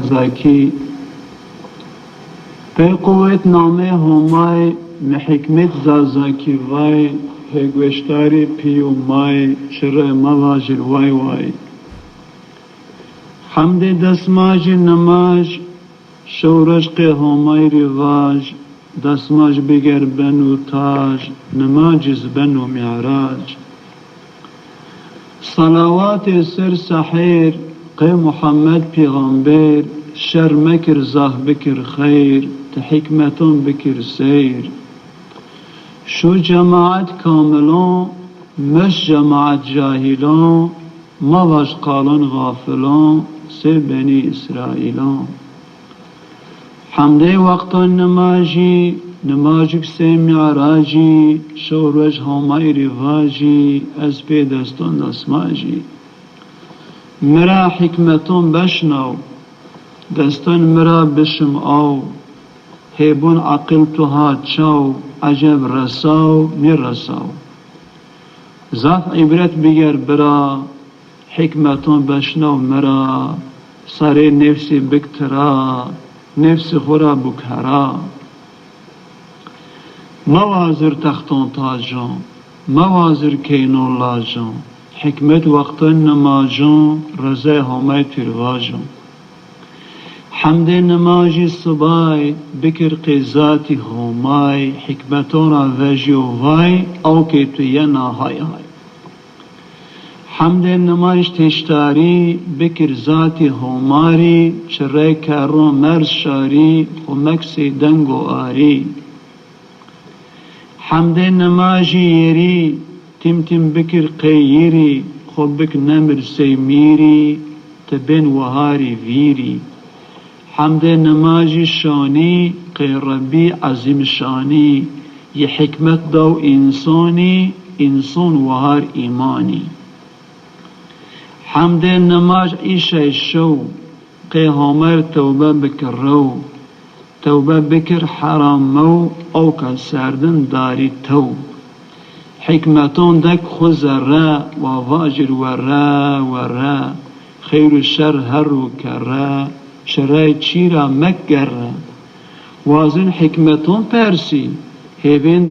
زازاکی به قوت نامه همای محکمت زازاکی وای هگوشتاری پیو مای شرع مواجر وای وای حمد دسماج نماج شورش که همای رواج دسماج بگر بنو تاج نماجز بنو معراج صلوات سر سحیر قی محمد پیغمبر شر مکر زاه بکر خیر تحکمتون بکر سیر شو جماعت کاملون مش جماعت جاهلون ما واش قالون غافلون سر بني اسرائیلون حمده وقت نماجی نماجک سے معراجی شورج همای رواجی از پی دستون دسماجی مرا حکمتون بشنو دستون مرا بشم او هیبون عقل تو ها چو عجب رساو می رساو ذات عبرت بگر برا حکمتون بشنو مرا سر نفسی بکترا نفس خورا بکهرا موازر تختون تاجون موازر کینون لاجون حکمت وقت نماجون رزه همه ترواجون حمد نماجی صبای بکر قیزاتی همای حکمتون را وجیو وای او که توی ناهای های حمد نمایش تشتاری بکر ذاتی هماری چره کرون مرز شاری خمکسی دنگ و آری حمد نماجی یری تیم تیم بکر قیری خب بک نمر سیمیری تبین وهاری ویری حمد نماجی شانی قی ربی عظیم شانی ی حکمت دو انسانی انسان وهار ایمانی حمد نماج ایشه شو قی همر توبه بکر رو توبه بکر حرام مو او که سردن داری تو حکمتون دک خزره و واجر وره خیر و شر هر و کره شرای چیرا مگره وازن حکمتون پرسی هیوین